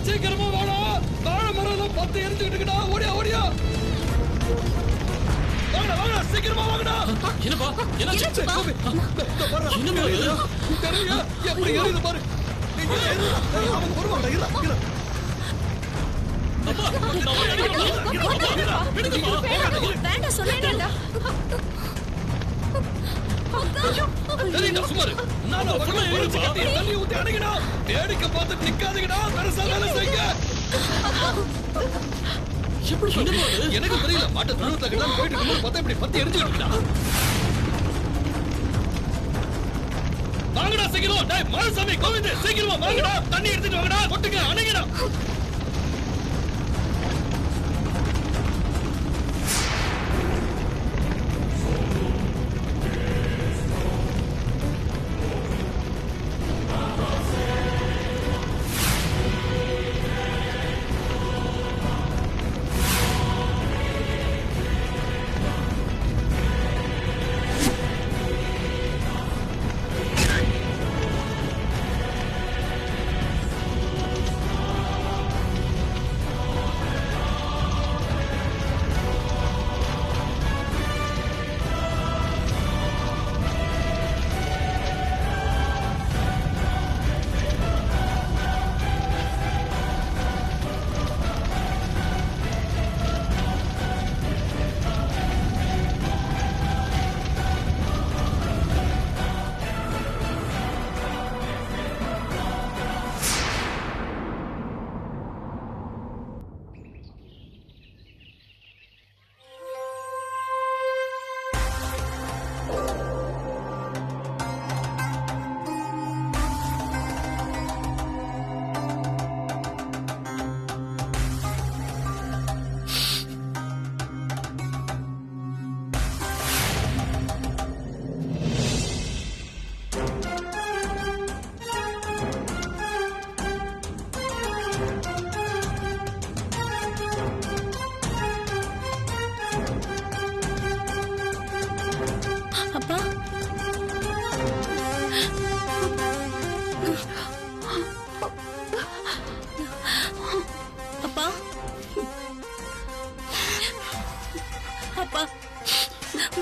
சீக்கிரமா வாடா, வாழை மரம் 10 எரிஞ்சுக்கிட்டு இருக்குடா. ஓடியா ஓடியா, வாங்கடா வாங்கடா, சீக்கிரமா வாங்கடா. என்னப்பா என்னாச்சு? தெரியல எப்படி எரியுது பாரு. அவன் வருவாங்கடா. இல்ல இல்ல வேண்டாம் சொல்லேன்டா. வேடிக்கை பார்த்து நிக்காதீங்கடா, பெருசா வேலை செய்யுங்க. எனக்கு தெரியல, மாட்ட துருவத்துல போயிட்டு இருக்கும்போது பார்த்தா இப்படி 10 எரிஞ்சுக்கிட்டு. வாங்கடா சீக்கிரம். டேய் மாரசாமி, கோவிந்த் சீக்கிரமா வாங்கடா, தண்ணி எடுத்துட்டு வாங்கடா, கொட்டுங்க, அணைங்கடா.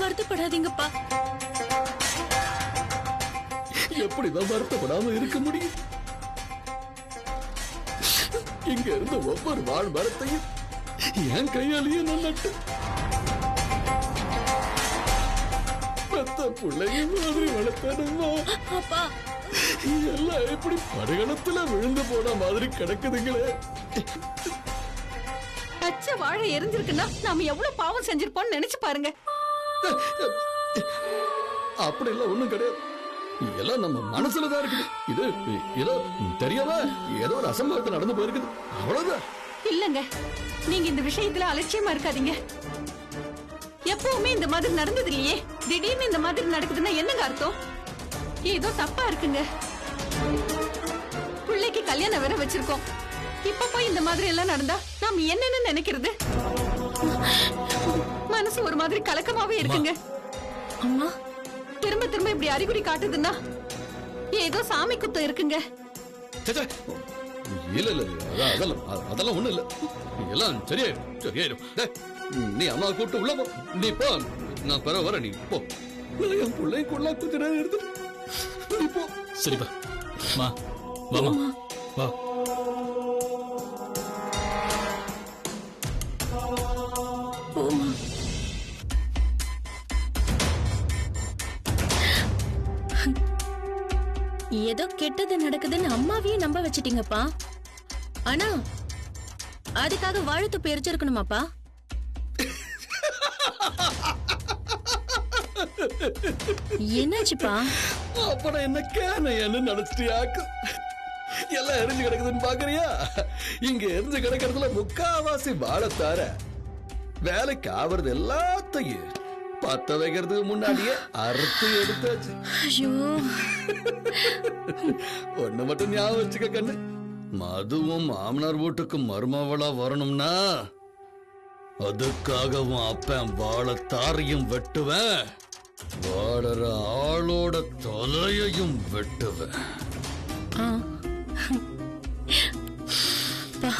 வருத்தப்படாதீங்கப்பா. எப்படிதான் வருத்தப்படாம இருக்க முடியும்? இங்க இருந்த ஒவ்வொரு வாழ் மரத்தையும் என் கையாலேயே நான் நட்டு பெத்த பிள்ளைங்க மாதிரி வளர்த்தனுமா. அப்பா எல்லாம் எப்படி படுகளத்துல விழுந்து போன மாதிரி கிடக்குதுங்களே. பச்சை வாழை எரிஞ்சிருக்குன்னா நாம எவ்வளவு பாவம் செஞ்சிருப்போம்னு நினைச்சு பாருங்க. அப்படி எல்லாம் ஒண்ணும் கிடையாது. எல்லாம் நம்ம மனசுலதான் இருக்குது. இது ஏதோ தெரியாம ஏதோ ஒரு அசம்பாவிதம் நடந்து போயிருக்குது, அவ்வளவுதான். இல்லங்க, நீங்க இந்த விஷயத்துல அலட்சியமா இருக்காதீங்க. எப்பவுமே இந்த மாதிரி நடந்தது இல்லையே, திடீர்னு இந்த மாதிரி நடக்குதுன்னா என்னங்க அர்த்தம்? ஏதோ தப்பா இருக்குங்க. பிள்ளைக்கு கல்யாணம் வேற வச்சிருக்கோம், இப்ப போய் இந்த மாதிரி எல்லாம் நடந்தா நாம என்னன்னு நினைக்கிறது? மனசு ஒரு மாதிரி கலக்கமாவே இருக்குங்க. அம்மா திரும்ப திரும்ப இப்படி அறிகுறி காட்டுதுன்னா ஏதோ சாமி குத்தம் இருக்குங்க. இல்ல இல்ல அதெல்லாம் ஒண்ணு இல்ல, எல்லாம் சரியாயிடும். நீ அம்மா கூப்பிட்டு உள்ள போ, நீ போ, நான் பிற வர, நீ போ. என் பிள்ளை கொள்ளா கொஞ்ச நேரம் எடுத்து நீ போ. சரிப்பா, மா வாமா வா. ஏதோ கெட்ட கெட்டது நடக்குதுன்னு அம்மாவையும் நம்ப வச்சிட்டீங்கப்பா. ஆனா அதுக்காக வாழைத்தொப்பை எரிச்சிருக்கணுமாப்பா? என்னாச்சுப்பா? அப்புறம் என்ன கேனையன்னு நினைச்சிட்டியாக்கு? எல்லாம் எரிஞ்சு கிடக்குதுன்னு பாக்குறியா? இங்க எரிஞ்சு கிடக்கிறதுல முக்காவாசி வாழத்தார வேலைக்கு ஆவறது எல்லாத்தையும் பத்த வைக்கிறதுக்கு முன்னாடியே அறுத்து எடுத்தாச்சு. ஐயோ, ஒண்ணு மட்டும் ஞாபகம் வச்சுக்க கண்ணு, மதுவும் மாமனார் வீட்டுக்கு மருமவளா வரணும்னா அதுக்காகவும் அப்பன் வாழத்தாரையும் வெட்டுவேன், வாழற ஆளோட தலையையும் வெட்டுவேன். ஆ. பா.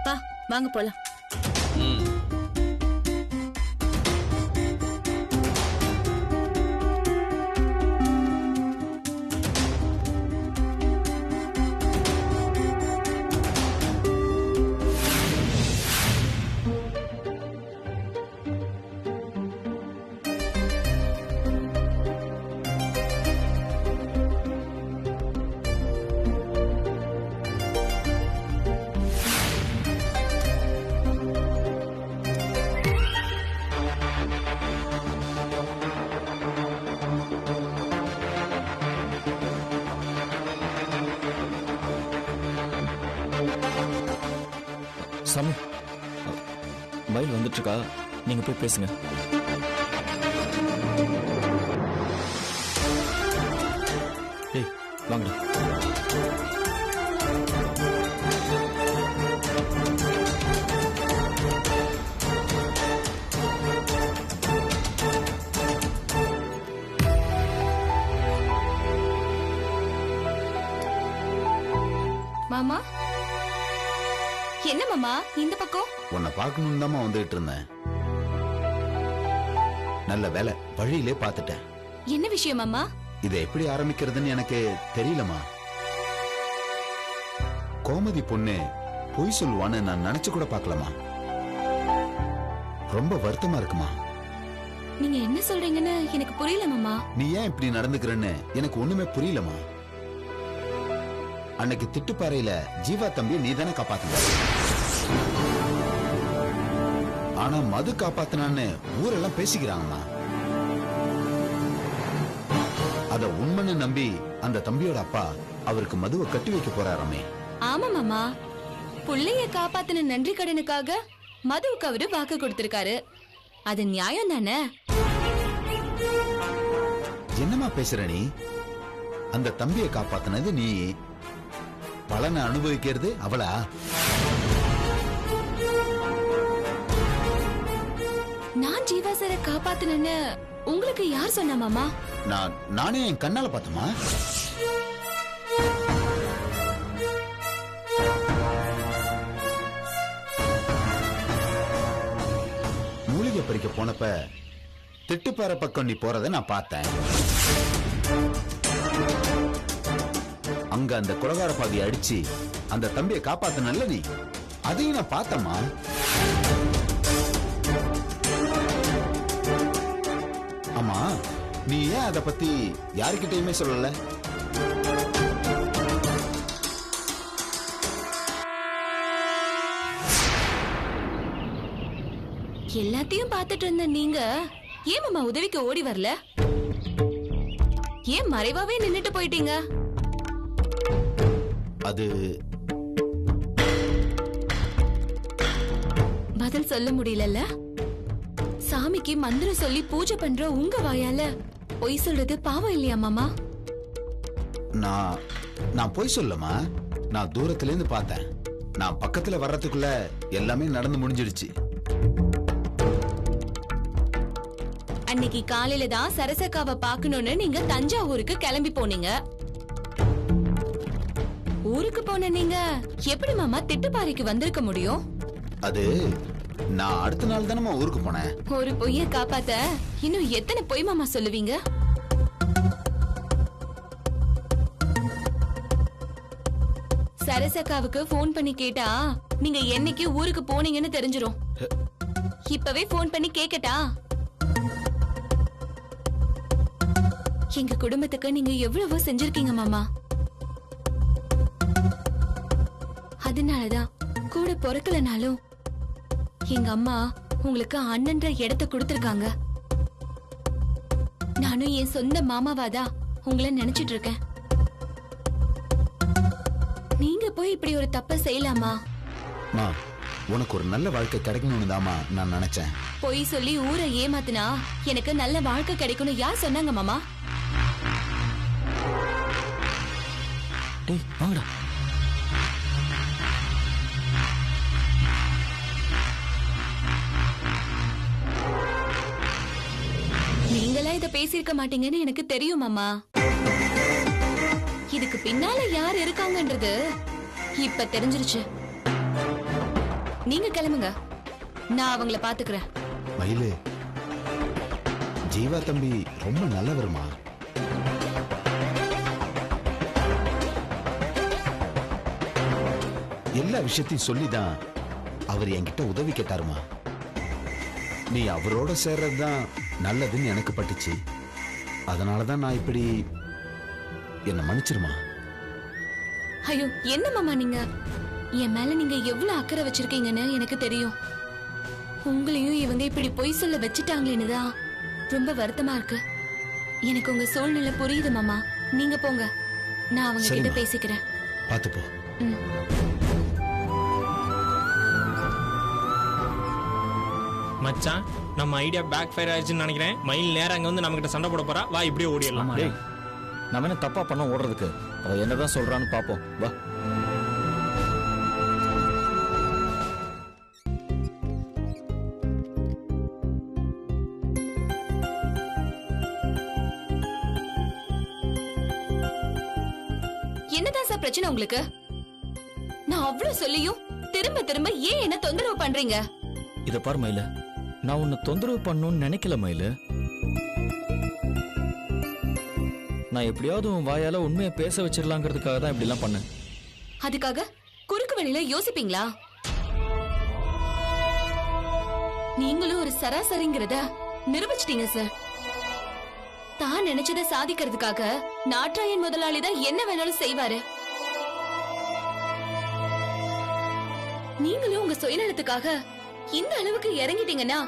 பா, வாங்க போலாம். சாமி, மயில் வந்துட்டு இருக்கா, நீங்க போய் பேசுங்க. ஏய் வாங்கடா. மாமா, என்ன மாமா இந்த பக்கம்? உன்னை பார்க்கணும் தான் வந்துட்டு இருந்தேன். நல்ல வேலை, வழியிலே பார்த்துட்டேன். என்ன விஷயம் மாமா? இதை எப்படி ஆரம்பிக்கிறதுன்னு எனக்கு தெரியலமா. கோமதி பொண்ணு பொய் சொல்லுவான்னு நான் நினைச்சு கூட பார்க்கலாமா. ரொம்ப வருத்தமா இருக்குமா. நீங்க என்ன சொல்றீங்கன்னு எனக்கு புரியல மாமா. நீ ஏன் இப்படி நடந்துக்கிறன்னு எனக்கு ஒண்ணுமே புரியலமா. அன்னைக்கு திட்டுப்பாறையில ஜீவா தம்பியை நீ தானே காப்பாத்தின. ஆனா மது காப்பாத்தினான்னு ஊரெல்லாம் பேசிக்கிறாங்கம்மா. அத உண்மைன்னு நம்பி அந்த தம்பியோட அப்பா அவருக்கு மதுவை கட்டி வைக்க போறாராமே. ஆமா மாமா, புள்ளைய காப்பாத்தின நன்றி கடனுக்காக மதுவுக்கு அவரு வாக்கு கொடுத்திருக்காரு. அது நியாயம் தானே? என்னமா பேசுற நீ? அந்த தம்பியை காப்பாத்தினது நீ, பலனை அனுபவிக்கிறது அவளா? நான் ஜீவா சாரை காப்பாத்தினேன்னு உங்களுக்கு யார் சொன்னா மாமா? நானே என் கண்ணால பார்த்தமா. மூலிகை பறிக்க போனப்ப திட்டுப்பாறை பக்கம் நீ போறத நான் பார்த்தேன். அங்க அந்த குலகார பாதி அடிச்சு அந்த தம்பியை காப்பாத்தினல்ல நீ, அதையும் நான் பார்த்தமா. ஆமா, நீ ஏன் அத பத்தி யாருக்கிட்டயுமே சொல்லல? எல்லாத்தையும் பார்த்துட்டு இருந்த நீங்க ஏன் மாமா உதவிக்கு ஓடி வரல? ஏன் மறைவாவே நின்னுட்டு போயிட்டீங்க? அது பதில் சொல்ல முடியலல்ல? சாமிக்கு மந்திரம் சொல்லி பூஜை பண்ற உங்க வாயால பொய் சொல்றது பாவம் இல்லையா மாமா? நான் பொய் சொல்லமா. நான் தூரத்துல இருந்து பார்த்தேன். நான் பக்கத்துல வர்றதுக்குள்ள எல்லாமே நடந்து முடிஞ்சிடுச்சு. அன்னைக்கு காலையில தான் சரசக்காவை பாக்கணும்னு நீங்க தஞ்சாவூருக்கு கிளம்பி போனீங்க. ஊருக்கு போன நீங்க எப்படி மாமா திட்டுப்பாறைக்கு வந்திருக்க முடியும்? அது நான் அடுத்த நாள் தானே ஊருக்கு போனேன். ஒரு பொய்ய காப்பாத்த இன்னும் எத்தனை பொய் மாமா சொல்லுவீங்க? சரசக்காவுக்கு போன் பண்ணி கேட்டா நீங்க என்னைக்கு ஊருக்கு போனீங்கன்னு தெரிஞ்சிரும். இப்பவே போன் பண்ணி கேக்கட்டா? எங்க குடும்பத்துக்கு நீங்க எவ்வளவோ செஞ்சிருக்கீங்க மாமா. அதனாலதான் கூட பொறுக்கலனாலும் எங்க அம்மா உங்களுக்கு அண்ணன்ற இடத்தை கொடுத்திருக்காங்க. நானும் என் சொந்த மாமாவாதான் உங்களை நினைச்சிட்டு இருக்கேன். நீங்க போய் இப்படி ஒரு தப்ப செய்யலாமா? உனக்கு ஒரு நல்ல வாழ்க்கை கிடைக்கணும்னு தாமா நான் நினைச்சேன். பொய் சொல்லி ஊரை ஏமாத்தினா எனக்கு நல்ல வாழ்க்கை கிடைக்கணும் யார் சொன்னாங்க மாமா? டேய் வாங்கடா. நீங்களா இத பேசியிருக்க மாட்டீங்கன்னு எனக்கு தெரியும் மாமா. இதுக்கு பின்னால யார் இருக்காங்கன்றது இப்ப தெரிஞ்சிருச்சு. நீங்க கிளம்புங்க, நான் அவங்கள பாத்துக்கிறேன். மயிலு, ஜீவா தம்பி ரொம்ப நல்லவருமா. எல்லா விஷயத்தையும் சொல்லிதான் அவர் என்கிட்ட உதவி கேட்டாருமா. நீ அவரோட சேர்றதுதான் நல்லதுன்னு எனக்கு பட்டுச்சு. அதனாலதான் நான் இப்படி, என்ன மன்னிச்சிருமா. ஐயோ என்ன மாமா நீங்க, என் மேல நீங்க எவ்வளவு அக்கறை வச்சிருக்கீங்கன்னு எனக்கு தெரியும். உங்களையும் இவங்க இப்படி பொய் சொல்ல வச்சுட்டாங்களேன்னு தான் ரொம்ப வருத்தமா இருக்கு. எனக்கு உங்க சூழ்நிலை புரியுது மாமா. நீங்க போங்க, நான் அவங்க கிட்ட சரிம்மா. பேசிக்கிறேன். பாத்து போ. மச்சான், நம்ம ஐடியா பேக் ஃபயர் ஆயிடுச்சுன்னு நினைக்கிறேன். மயில் நேரம் அங்க வந்து நம்ம கிட்ட சண்டை போட போறா. வா இப்படியே ஓடிடலாம். டேய் நம்ம என்ன தப்பா பண்ண ஓடுறதுக்கு? அவ என்னதான் சொல்றான்னு பாப்போம் வா. என்னதான் சார் பிரச்சனை உங்களுக்கு? நான் அவ்வளவு சொல்லியும் திரும்ப திரும்ப ஏன் என்ன தொந்தரவு பண்றீங்க? இத பாரு மயில, நான் உன்னை தொந்தரவு பண்ணணும்னு நினைக்கல மயில. நான் எப்படியாவது உன் வாயால உண்மையை பேச வச்சிடலாங்கிறதுக்காக தான் இப்படி எல்லாம் பண்ணேன். அதுக்காக குறுக்கு வழியில யோசிப்பீங்களா? நீங்களும் ஒரு சராசரிங்கிறத நிரூபிச்சிட்டீங்க சார். தான் நினைச்சதை சாதிக்கிறதுக்காக நாட்டாயன் முதலாளி தான் என்ன வேணாலும் செய்வாரு. நீங்களும் உங்க சுயநலத்துக்காக இந்த அளவுக்கு இறங்கிட்டீங்கன்னா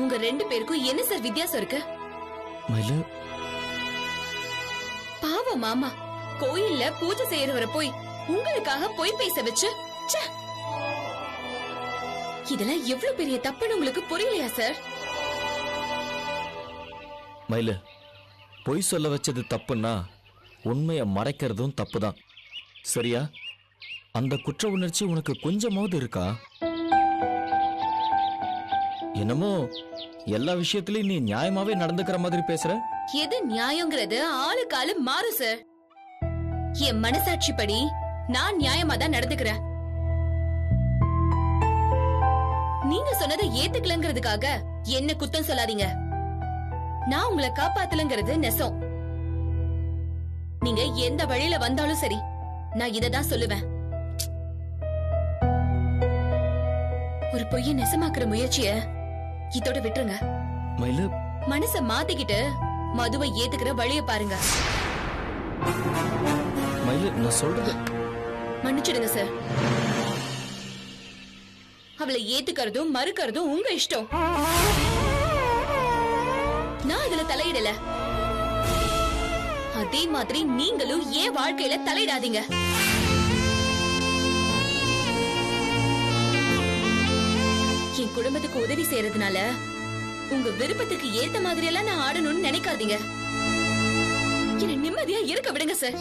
உங்க ரெண்டு பேருக்கும் என்ன சார் வித்தியாசம் இருக்கு? மயில, பாவம் மாமா, கோயில்ல பூஜை செய்யறவரை போய் உங்களுக்காக பொய் பேச வச்சு, ச்சே! இதெல்லாம் எவ்வளவு பெரிய தப்புன்னு உங்களுக்கு புரியலையா சார்? மயில, பொய் சொல்ல வச்சது தப்புன்னா உண்மையை மறைக்கிறதும் தப்புதான். சரியா? அந்த குற்ற உணர்ச்சி உனக்கு கொஞ்சமாவது இருக்கா? என்னமோ எல்லா விஷயத்திலயும் நீ நியாயமாவே நடந்துக்கிற மாதிரி பேசுற. எது நியாயங்கிறது ஆளுக்கு ஆளு மாறும் சார். என் மனசாட்சிப்படி நான் நியாயமா தான் நடந்துக்கிறேன். நீங்க சொன்னதை ஏத்துக்கலங்கிறதுக்காக என்ன குத்தம் சொல்லாதீங்க. நான் உங்களை காப்பாத்தலங்கிறது நெசம். நீங்க எந்த வழியில வந்தாலும் சரி, நான் இததான் சொல்லுவேன். ஒரு பொய்ய நெசமாக்குற முயற்சிய இதோட விட்டுருங்க. மயில, மனச மாத்திக்கிட்டு மதுவை ஏத்துக்கிற வழிய பாருங்க. மயில, நான் சொல்றது. மன்னிச்சிடுங்க சார். அவளை ஏத்துக்கிறதும் மறுக்கிறதும் உங்க இஷ்டம். நான் இதுல தலையிடல. அதே மாதிரி நீங்களும் ஏன் வாழ்க்கையில தலையிடாதீங்க. என் குடும்பத்துக்கு உதவி செய்யறதுனால உங்க விருப்பத்துக்கு ஏத்த மாதிரி எல்லாம் நான் ஆடணும்னு நினைக்காதீங்க. என்ன நிம்மதியா இருக்க விடுங்க சார்.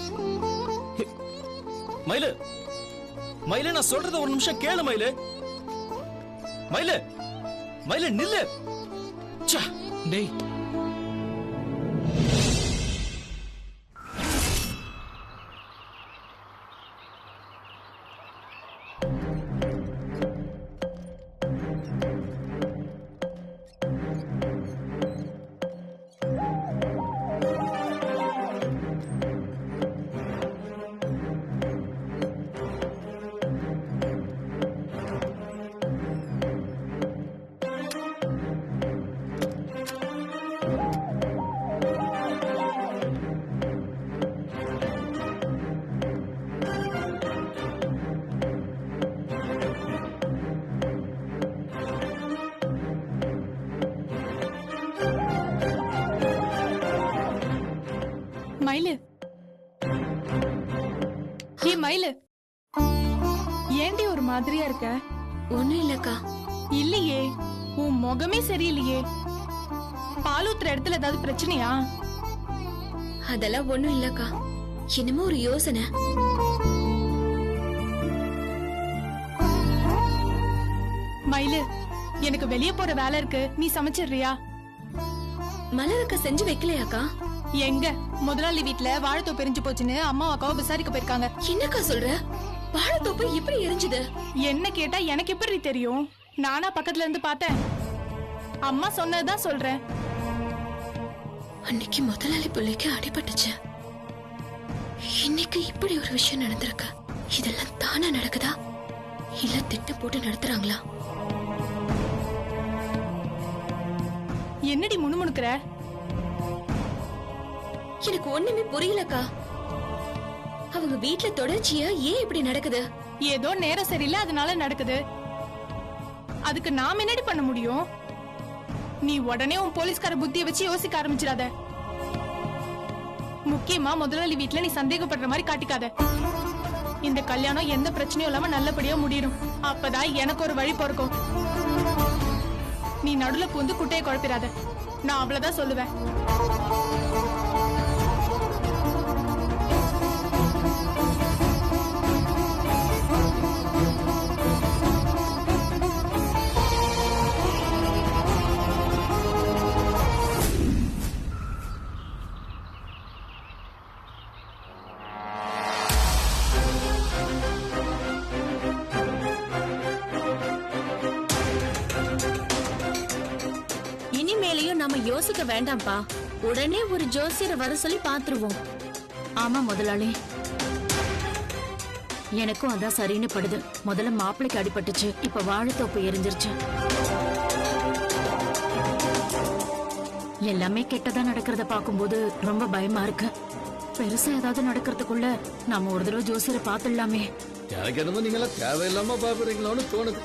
மயில, மயில, நான் சொல்றத ஒரு நிமிஷம் கேளு மயில. மயில, மயில நில்லு. டேய் மயிலு, மயிலு, ஏண்டி ஒரு மாதிரியா இருக்க? ஒண்ணும் இல்லக்கா. இல்லையே, உன் முகமே சரியில்லையே. பால் ஊத்துற இடத்துல ஏதாவது பிரச்சனையா? அதெல்லாம் ஒண்ணும் இல்லக்கா. என்னமோ ஒரு யோசனை. மயிலு, எனக்கு வெளியே போற வேலை இருக்கு, நீ சமைச்சிடுறியா? மலரக்கா செஞ்சு வைக்கலையாக்கா? எங்க முதலாளி வீட்டுல வாழைத்தோப்பு எரிஞ்சு போச்சுன்னு அம்மா அக்காவை விசாரிக்க போயிருக்காங்க. என்னக்கா சொல்ற? வாழைத்தோப்பு எப்படி எரிஞ்சுது? என்ன கேட்டா எனக்கு எப்படி தெரியும்? நானா பக்கத்துல இருந்து பார்த்தேன். அம்மா சொன்னதுதான் சொல்றேன். அன்னைக்கு முதலாளி பிள்ளைக்கு அடிபட்டுச்சு. இன்னைக்கு இப்படி ஒரு விஷயம் நடந்திருக்கு. இதெல்லாம் தானா நடக்குதா இல்ல திட்டம் போட்டு நடத்துறாங்களா? என்னடி முணுமுணுக்கிற? எனக்கு ஒண்ணுமே புரியலக்கா. அவங்க வீட்டுல தொடர்ச்சியா ஏன் இப்படி நடக்குது? ஏதோ நேரம் சரியில்லை, அதனால நடக்குது. அதுக்கு நாம என்னடி பண்ண முடியும்? நீ உடனே உன் போலீஸ்கார புத்திய வச்சு யோசிக்க ஆரம்பிச்சிடாத. முக்கியமா முதலாளி வீட்டுல நீ சந்தேகப்படுற மாதிரி காட்டிக்காத. இந்த கல்யாணம் எந்த பிரச்சனையும் இல்லாம நல்லபடியா முடியும். அப்பதான் எனக்கு ஒரு வழி பிறக்கும். நீ நடுல பூந்து குட்டையை குழப்பிடாத. நான் அவ்வளவுதான் சொல்லுவேன். இனிமேலையும் நாம யோசிக்க வேண்டாம்ப்பா. உடனே ஒரு ஜோசியரை வர சொல்லி பாத்துருவோம். ஆமா முதலாளி, எனக்கும் அதான் சரின்னு படுது. முதல்ல மாப்பிளைக்கு அடிபட்டுச்சு, இப்ப வாழைத்தோப்பு எரிஞ்சிருச்சு. எல்லாமே கெட்டதா நடக்கிறத பாக்கும்போது ரொம்ப பயமா இருக்கு. பெருசா ஏதாவது நடக்கிறதுக்குள்ள நாம ஒரு தடவை ஜோசியரை பாத்துடலாமே. எனக்கு என்னமோ நீங்களா தேவையில்லாம பாக்குறீங்களோன்னு தோணுது.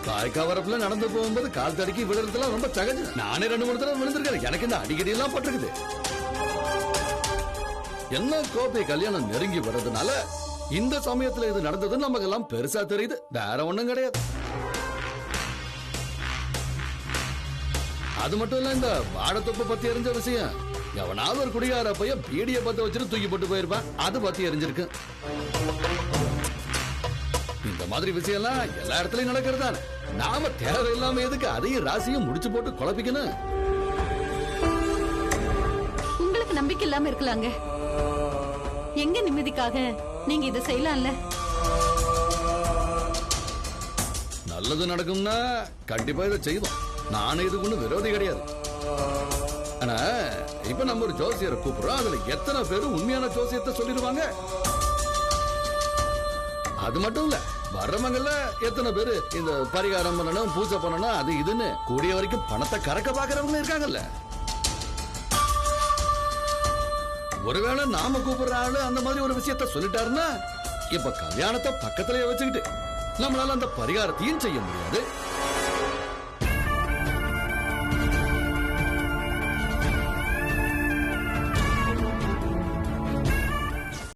காய்கா வரப்புல நடந்து போகும்போது கால் தடுக்கி விழுறதுலாம் ரொம்ப சகஜம். நானே 2-3 தடவை விழுந்திருக்கேன். எனக்கு இந்த அடிக்கடி எல்லாம் பட்டிருக்குது. என்ன கோப்பை கல்யாணம் நெருங்கி வர்றதுனால இந்த சமயத்துல இது நடந்தது நமக்கு எல்லாம் பெருசா தெரியுது. வேற ஒண்ணும் கிடையாது. அது மட்டும் இல்ல, இந்த வாழைத்தொப்பு பத்தி எரிஞ்ச விஷயம் எவனாவது ஒரு குடிகார பையன் பீடிய பத்த வச்சுட்டு தூக்கி போட்டு போயிருப்பான். அது பத்தி எரிஞ்சிருக்கு. இந்த மாதிரி விஷயம் எல்லாம் எல்லா இடத்துலயும் நடக்கிறதா. நாம தேவையில்லாம எதுக்கு அதையும் ராசியும் முடிச்சு போட்டு குழப்பிக்கணும்? உங்களுக்கு நம்பிக்கை இல்லாம இருக்கலாங்க. எங்க நிம்மதிக்காக நீங்க இதை செய்யலாம்ல? நல்லது நடக்கும்னா கண்டிப்பா இதை செய்வோம். நானும் இதுக்கு ஒண்ணு விரோதி கிடையாது. ஆனா இப்ப நம்ம ஒரு ஜோசியரை கூப்பிடுறோம். அதுல எத்தனை பேரு உண்மையான ஜோசியத்தை சொல்லிடுவாங்க? அது மட்டும் இல்ல, வர்றவங்கல்ல எத்தனை பேரு இந்த பரிகாரம் பண்ணணும், பூஜை பண்ணணும், அது இதுன்னு கூடிய வரைக்கும் பணத்தை கறக்க பாக்குறவங்க இருக்காங்கல்ல. ஒருவேளை நாம கூப்பிடுற ஆளு அந்த மாதிரி ஒரு விஷயத்த சொல்லிட்டாருன்னா இப்ப கல்யாணத்தை பக்கத்திலேயே வச்சுக்கிட்டு நம்மளால அந்த பரிகாரத்தையும் செய்ய முடியாது.